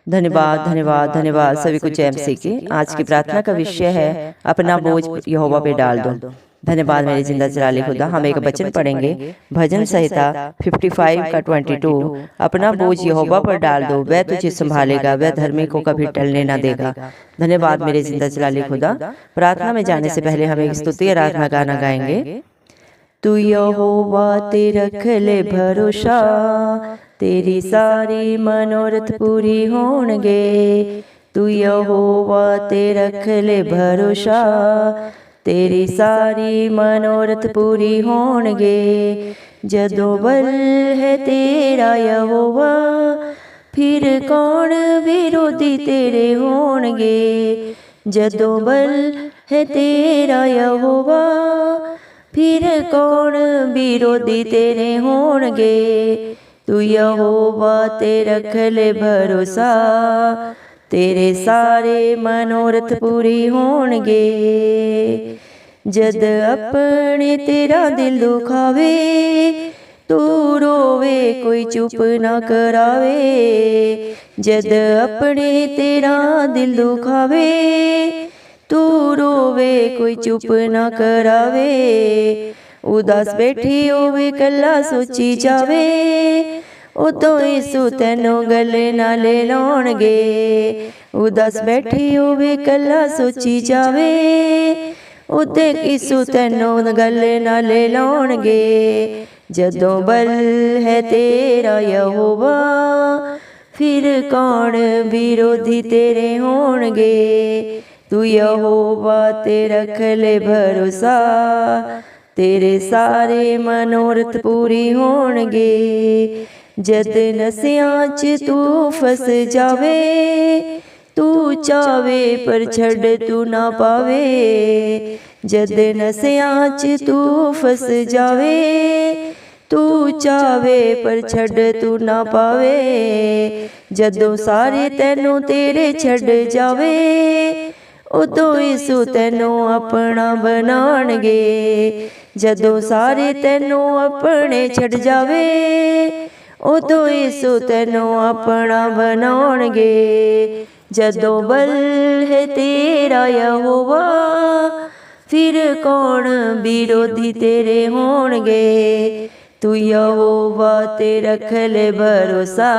धन्यवाद धन्यवाद धन्यवाद सभी को जय मसीह की। आज की प्रार्थना का विषय है अपना बोझ यहोवा पे डाल दो। धन्यवाद मेरे जिंदा जलाली खुदा। हम एक वचन पढ़ेंगे, भजन संहिता 55 का 22। अपना बोझ यहोवा पर डाल दो, वह तुझे संभालेगा, वह धर्मी को कभी टलने न देगा। धन्यवाद मेरे जिंदा जलाली खुदा। प्रार्थना में जाने से पहले हम एक स्तुति आराधना गाना गाएंगे। तू यहोवा ते रख ले भरोसा, तेरी सारी मनोरथ पूरी होणगे। तू यहोवा ते रख ले भरोसा, तेरी सारी मनोरथ पूरी होणगे। जदों बल है तेरा यहोवा, फिर कौन विरोधी तेरे होणगे। जदों बल है तेरा यहोवा, फिर कौन विरोधी तेरे होणगे। तू यहोवा ते रख ले भरोसा, तेरे सारे मनोरथ पूरी होणगे। जद अपने तेरा दिल दुखावे, तू रोवे कोई चुप ना करावे। जद अपने तेरा दिल दुखावे, तू रोवे कोई चुप ना करावे। उदास बैठी होवे कल्ला सोची जावे, उदों यीशु तैनों गले नाले लाउणगे। उदास बैठी होवे कल्ला सोची जावे, उदे यीशु तैनों गले नाले लाउणगे। जदों बल है तेरा यहोवा, फिर कौन विरोधी तेरे होणगे। तू यहोवा ते रख ले भरोसा, तेरे सारे मनोरथ पूरी होणगे। जद नसियां च तू फस जावे, तू चावे पर छड़ तू ना पावे। जद नसियां च तू फस जावे, तू चावे पर छड़ तू ना पावे। जदों सारे तैनों तेरे छड़ जावे, उदों यीशु तैनों अपना बनाणगे। जदों सारे तैनों अपने छड़ जावे, उदों यीशु तैनों अपना बनाणगे। जदों बल है तेरा यहोवा, फिर कौन विरोधी तेरे होणगे। तू यहोवा ते रख ले भरोसा,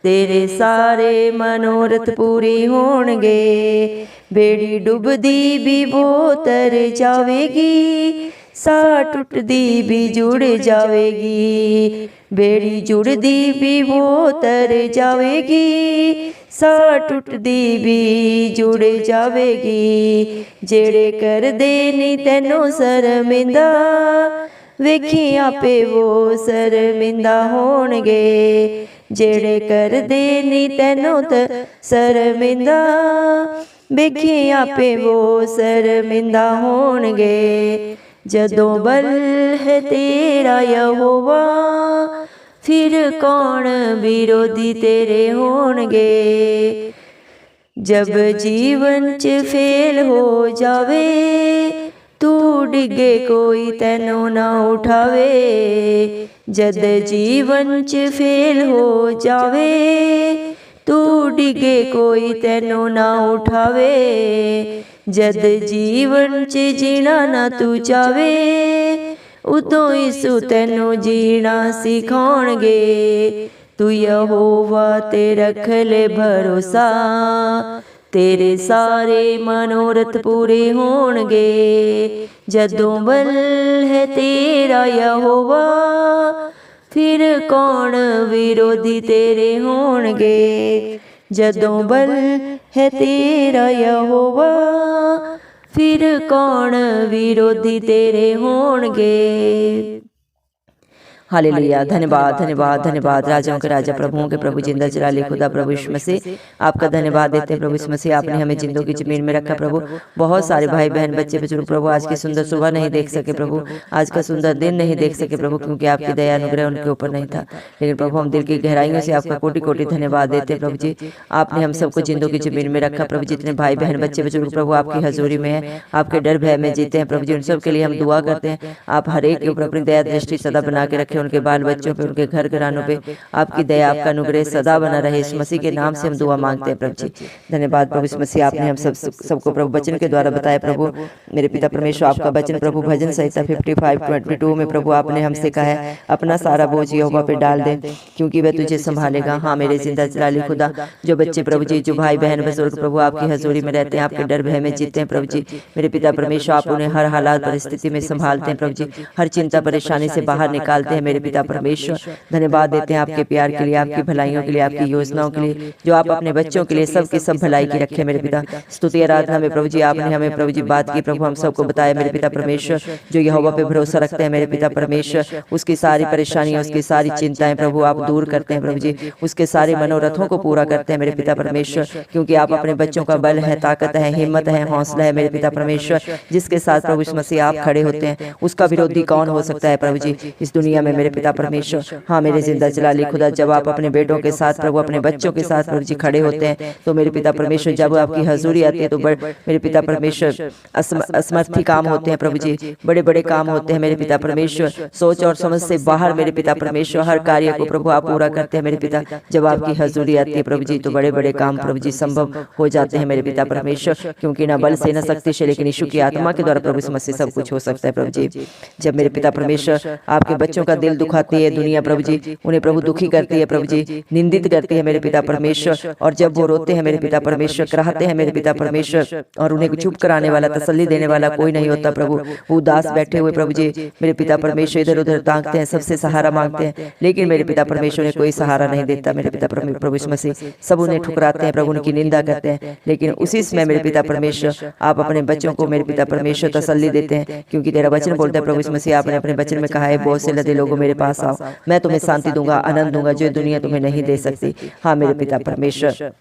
तेरे सारे मनोरथ पूरी होणगे। बेड़ी डुबदी भी वो तर जावेगी, सा टुटदी भी जुड़ जावेगी। बेड़ी जुड़दी भी वो तर जावेगी, सा टुटदी भी जुड़ जावेगी। जेड़े कर दे नी तैनों शर्मिंदा, वेखी आपे वो शर्मिंदा होणगे। जेड़े कर दे नी तैनों शर्मिंदा, वेखी आपे वो शर्मिंदा होणगे। जदों बल है तेरा यहोवा, फिर कौन विरोधी तेरे होणगे। जब जीवन च फेल हो जावे, तू डिगे कोई तैनों ना उठावे। जद जीवन च फेल हो जावे, तू डिगे कोई तैनों ना उठावे। जद जीवन च जीना ना तू चावे, उदों यीशु तैनों जीना सिखाउणगे। तू यहोवा ते रख ले भरोसा, तेरे सारे मनोरथ पूरे होणगे। जदों बल है तेरा यहोवा, फिर कौन विरोधी तेरे होणगे। जदों बल है तेरा यहोवा, फिर कौन विरोधी तेरे होणगे। हालेलुया। धन्यवाद धन्यवाद धन्यवाद। राजाओं के राजा प्रभुओं के प्रभु जिंदा जलाली खुदा प्रभु यीशु मसीह, आपका धन्यवाद देते हैं प्रभु यीशु मसीह। आपने हमें जिंदों की जमीन में रखा प्रभु। बहुत सारे भाई बहन बच्चे बुजुर्ग प्रभु आज की सुंदर सुबह नहीं देख सके प्रभु, आज का सुंदर दिन नहीं देख सके प्रभु, क्योंकि आपकी दया अनुग्रह उनके ऊपर नहीं था। लेकिन प्रभु हम दिल की गहराइयों से आपका कोटि कोटि धन्यवाद देते हैं प्रभु जी। आपने हम सबको जिंदों की जमीन में रखा प्रभु। जितने भाई बहन बच्चे बुजुर्ग प्रभु आपकी हजूरी में है, आपके डर भय में जीते हैं प्रभु जी, उन सब के लिए हम दुआ करते हैं। आप हर एक के ऊपर अपनी दया दृष्टि सदा बना के रखे रखें, उनके बाल बच्चों पे, उनके घर घरानों पे आपकी दया, आपका अनुग्रह सदा बना रहे। इस मसीह के नाम से हम दुआ मांगते हैं प्रभु जी। धन्यवाद प्रभु, इस मसीह आपने हम सबको प्रभु वचन के द्वारा बताया प्रभु। मेरे पिता परमेश्वर, आपका वचन प्रभु भजन संहिता 55:22 में प्रभु आपने हमसे कहा है, अपना सारा बोझ यहोवा पे डाल दे क्योंकि वह तुझे संभालेगा। हाँ मेरे जिंदा जलाली खुदा, जो बच्चे प्रभु जी, जो भाई बहन बुजुर्ग प्रभु आपकी हजूरी में रहते हैं, आपके डर भय में जीते हैं प्रभु जी। मेरे पिता परमेश्वर, आप उन्हें हर हालात परिस्थिति में संभालते हैं प्रभु जी, हर चिंता परेशानी से बाहर निकालते हैं मेरे पिता परमेश्वर। धन्यवाद देते हैं आपके प्यार के लिए, आपकी भलाइयों के लिए, आपकी योजनाओं के लिए, जो आप अपने बच्चों के लिए सबकी सब भलाई की रखे मेरे पिता। स्तुति आराधना में प्रभु जी आपने हमें प्रभु जी बात की प्रभु, हम सबको बताया मेरे पिता परमेश्वर। जो यहोवा पे भरोसा रखते हैं मेरे पिता परमेश्वर, उसकी सारी परेशानियां, उसकी सारी चिंताएं प्रभु आप दूर करते हैं प्रभु जी, उसके सारे मनोरथों को पूरा करते हैं मेरे पिता परमेश्वर। क्योंकि आप अपने बच्चों का बल है, ताकत है, हिम्मत है, हौसला है मेरे पिता परमेश्वर। जिसके साथ प्रभु यीशु मसीह आप खड़े होते हैं, उसका विरोधी कौन हो सकता है प्रभु जी इस दुनिया में मेरे पिता परमेश्वर। हाँ मेरे जिंदा जलाली खुदा, जब आप अपने बेटों के साथ प्रभु, अपने बच्चों के साथ प्रभु जी खड़े होते हैं, तो मेरे पिता परमेश्वर जब आपकी हजूरी आती है तो मेरे पिता परमेश्वर असमर्थी काम होते हैं प्रभु जी, बड़े बड़े काम होते हैं मेरे पिता परमेश्वर। सोच और समझ से बाहर मेरे पिता परमेश्वर हर कार्य को प्रभु आप पूरा करते हैं मेरे पिता। जब आपकी हजूरी आती है प्रभु जी, तो बड़े बड़े काम प्रभु जी संभव हो जाते हैं मेरे पिता परमेश्वर। क्योंकि ना बल से, न शक्ति से, लेकिन यीशु की आत्मा के द्वारा प्रभु समझ से सब कुछ हो सकता है प्रभु जी। जब मेरे पिता परमेश्वर आपके बच्चों का दिल दुखाती है दुनिया प्रभु जी, उन्हें प्रभु दुखी करती है प्रभु जी, निंदित करती है मेरे पिता परमेश्वर, और जब वो रोते हैं मेरे पिता परमेश्वर, कराहते हैं मेरे पिता परमेश्वर, और उन्हें चुप कराने वाला, तसल्ली देने वाला कोई नहीं होता प्रभु। वो उदास बैठे हुए प्रभु जी मेरे पिता परमेश्वर इधर उधर ताकते हैं, सबसे सहारा मांगते हैं, लेकिन मेरे पिता परमेश्वर ने कोई सहारा नहीं देता मेरे पिता प्रभु यीशु मसीह। सब उन्हें ठुकराते हैं प्रभु, उनकी निंदा करते हैं, लेकिन उसी समय मेरे पिता परमेश्वर आप अपने बच्चों को मेरे पिता परमेश्वर तसल्ली देते हैं। क्योंकि तेरा वचन बोलता है प्रभु यीशु मसीह, आपने अपने वचन में कहा है, बहुत से लदे लोगों मेरे पास आओ, मैं तुम्हें शांति दूंगा, आनंद दूंगा, जो दुनिया तुम्हें नहीं दे सकती। हाँ मेरे पिता परमेश्वर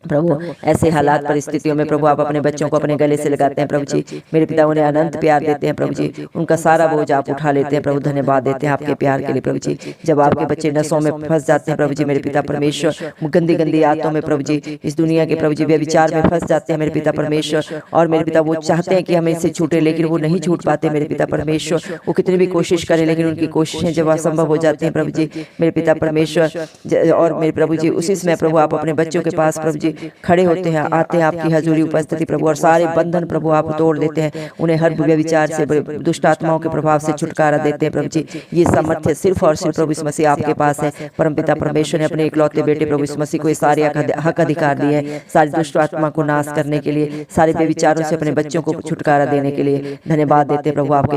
प्रभु, ऐसे हालात परिस्थितियों में प्रभु आप अपने बच्चों को अपने गले से लगाते हैं प्रभु जी। मेरे पिता उन्हें अनंत प्यार देते हैं प्रभु जी, उनका सारा बोझ आप उठा लेते हैं प्रभु। धन्यवाद देते हैं आपके प्यार के लिए प्रभु जी। जब आपके बच्चे नशों में फंस जाते हैं प्रभु जी मेरे पिता परमेश्वर, गंदी गंदी आदतों में प्रभु जी, इस दुनिया के प्रभु जी व्यभिचार में फंस जाते हैं मेरे पिता परमेश्वर, और मेरे पिता वो चाहते हैं कि हमें इससे छूटे, लेकिन वो नहीं छूट पाते मेरे पिता परमेश्वर। वो कितनी भी कोशिश करें, लेकिन उनकी कोशिशें जब असंभव हो जाती हैं प्रभु जी मेरे पिता परमेश्वर। और मेरे प्रभु जी उसी समय प्रभु आप अपने बच्चों के पास प्रभु जी खड़े होते हैं, आते हैं आपकी हजूरी उपस्थिति प्रभु, और सारे बंधन प्रभु आप तोड़ देते हैं, उन्हें हर व्यभिचार से, दुष्ट आत्माओं के प्रभाव से छुटकारा देते हैं प्रभु जी। ये सामर्थ्य सिर्फ और सिर्फ प्रभु यीशु मसीह आपके पास है। परमपिता परमेश्वर ने अपने इकलौते बेटे प्रभु यीशु मसीह को सारे हक अधिकार दिए हैं, सारी दुष्ट आत्मा को नाश करने के लिए, सारे व्यभिचारों से अपने बच्चों को छुटकारा देने के लिए। धन्यवाद देते प्रभु आपके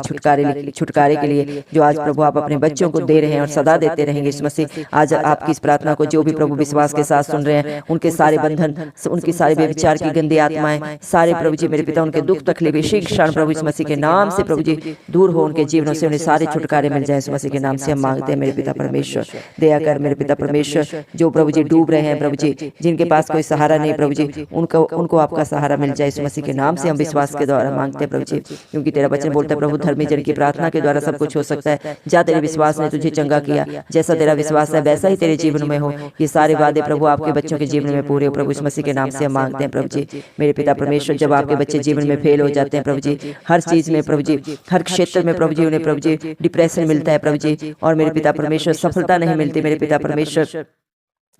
छुटकारे के लिए, जो आज प्रभु आप अपने बच्चों को दे रहे हैं और सदा देते रहेंगे यीशु मसीह। आज आपकी इस प्रार्थना को जो भी प्रभु विश्वास के साथ सुन रहे हैं, उनके सारे बंधन, उनकी सारे व्यभिचार की गंदी आत्माएं, सारे प्रभु जी मेरे पिता उनके दुख तकलीफ इसी क्षण प्रभु यीशु मसीह के नाम से प्रभु जी दूर हो, उनके जीवनों से उन्हें सारे छुटकारे मिल जाए यीशु मसीह के नाम से हम मांगते हैं मेरे पिता परमेश्वर। दया कर मेरे पिता परमेश्वर, जो प्रभु जी डूब रहे हैं प्रभु जी, जिनके पास कोई सहारा नहीं प्रभु जी, उनको आपका सहारा मिल जाए यीशु मसीह के नाम से हम विश्वास के द्वारा मांगते हैं प्रभु जी। क्योंकि तेरा वचन बोलता है प्रभु, धर्मी जन की प्रार्थना के द्वारा सब कुछ हो सकता है। जा तेरे विश्वास ने तुझे चंगा किया, जैसा तेरा विश्वास है वैसा ही तेरे जीवन में हो। ये सारे वादे प्रभु आपके बच्चों के जीवन में पूरे हो प्रभु यीशु मसीह के नाम से हम मांगते हैं प्रभु जी। मेरे पिता परमेश्वर, जब आपके बच्चे जीवन में फेल हो जाते हैं प्रभु जी, हर चीज में प्रभु जी, हर क्षेत्र में प्रभु जी उन्हें प्रभु जी डिप्रेशन मिलता है प्रभु जी, और मेरे पिता परमेश्वर सफलता नहीं मिलती मेरे पिता परमेश्वर,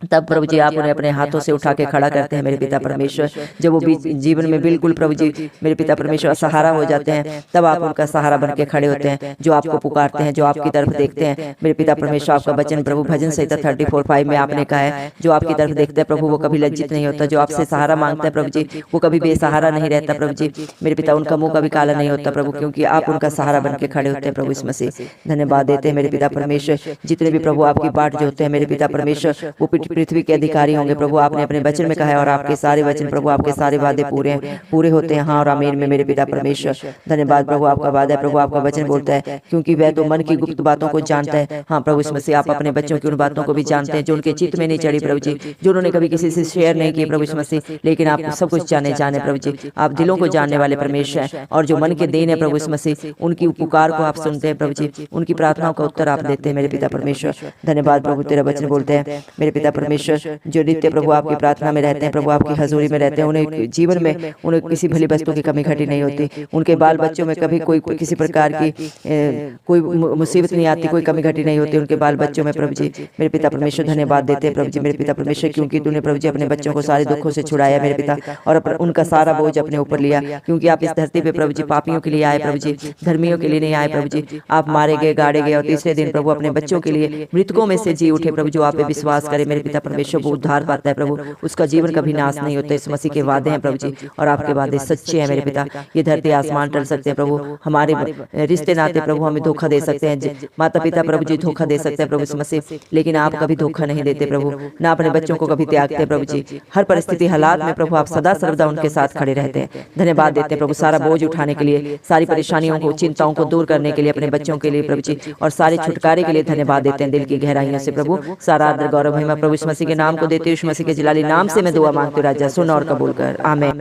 तब प्रभु जी आप उन्हें अपने हाथों से उठा के खड़ा करते हैं मेरे पिता परमेश्वर। जब वो जीवन में बिल्कुल प्रभु जी मेरे पिता परमेश्वर सहारा हो जाते हैं, तब आप उनका सहारा बन के खड़े होते हैं, जो आपको पुकारते हैं, जो आपकी तरफ देखते हैं मेरे पिता परमेश्वर। आपका वचन प्रभु भजन संहिता 34:5 में आपने कहा है, जो आपकी तरफ देखता है प्रभु वो कभी लज्जित नहीं होता, जो आपसे सहारा मांगता है प्रभु जी वो कभी बेसहारा नहीं रहता प्रभु जी मेरे पिता। उनका मुंह कभी काला नहीं होता प्रभु, क्योंकि आप उनका सहारा बन के खड़े होते हैं प्रभु यीशु मसीह। धन्यवाद देते हैं मेरे पिता परमेश्वर। जितने भी प्रभु आपकी बाट जो होते हैं मेरे पिता परमेश्वर, वो पृथ्वी के अधिकारी होंगे प्रभु। आपने अपने वचन में कहा है, और आपके सारे वचन प्रभु, आपके सारे वादे पूरे होते हैं, हाँ और आमीन में मेरे पिता परमेश्वर। धन्यवाद प्रभु आपका वादा है प्रभु, आपका वचन बोलता है, क्योंकि वह तो मन की गुप्त बातों को जानता है। हाँ प्रभु यीशु मसीह, आप अपने बच्चों की उन बातों को भी जानते हैं जो उनके चित्त में नहीं चढ़ी प्रभु जी, जो उन्होंने कभी किसी से शेयर नहीं की प्रभु यीशु मसीह, लेकिन आप सब कुछ जाने प्रभु जी। आप दिलों को जानने वाले परमेश्वर हैं, और जो मन के देन है प्रभु यीशु मसीह, उनकी पुकार को आप सुनते हैं प्रभु जी, उनकी प्रार्थनाओं का उत्तर आप देते हैं मेरे पिता परमेश्वर। धन्यवाद प्रभु, तेरा वचन बोलते हैं मेरे पिता परमेश्वर, जो नित्य प्रभु आपकी प्रार्थना में रहते हैं, प्रभु आपकी हजूरी में रहते हैं, उन्हें जीवन में उन्हें किसी भली वस्तु की कमी घटी नहीं होती। उनके बाल बच्चों में कभी कोई किसी प्रकार की कोई मुसीबत नहीं आती, कोई कमी घटी नहीं होती उनके बाल बच्चों में। प्रभु जी मेरे पिता परमेश्वर धन्यवाद देते हैं प्रभु जी मेरे पिता परमेश्वर, क्योंकि तूने प्रभु जी अपने बच्चों को सारे दुखों से छुड़ाया मेरे पिता, और उनका सारा बोझ अपने ऊपर लिया, क्योंकि आप इस धरती पे प्रभु जी पापियों के लिए आए प्रभु जी, धर्मियों के लिए नहीं आए प्रभु जी। आप मारे गए, गाड़े गए, और तीसरे दिन प्रभु अपने बच्चों के लिए मृतकों में से जी उठे प्रभु। जो आप पे विश्वास करे मेरे पिता परमेश्वर वो उद्धार पाता है प्रभु, उसका जीवन कभी नाश नहीं होता। इस मसीह के वादे हैं प्रभु जी, और आपके वादे सच्चे हैं मेरे पिता। ये धरती आसमान टल सकते हैं प्रभु, हमारे रिश्ते नाते प्रभु हमें धोखा दे सकते हैं, माता पिता प्रभु जी धोखा दे सकते हैं प्रभु इस मसीह, लेकिन आप कभी धोखा नहीं देते प्रभु, ना अपने बच्चों को कभी त्यागते प्रभु जी। हर परिस्थिति हालात में प्रभु आप सदा सर्वदा उनके साथ खड़े रहते हैं। धन्यवाद देते हैं प्रभु सारा बोझ उठाने के लिए, सारी परेशानियों को, चिंताओं को दूर करने के लिए अपने बच्चों के लिए प्रभु जी, और सारे छुटकारे के लिए धन्यवाद देते हैं दिल की गहराइयों से प्रभु। सारा आदर गौरव महिमा प्रभु इस मसीह के नाम को देते, इस मसीह के जलाली नाम से मैं दुआ मांगती हूँ राजा, सुन और कबूल कर, आमीन।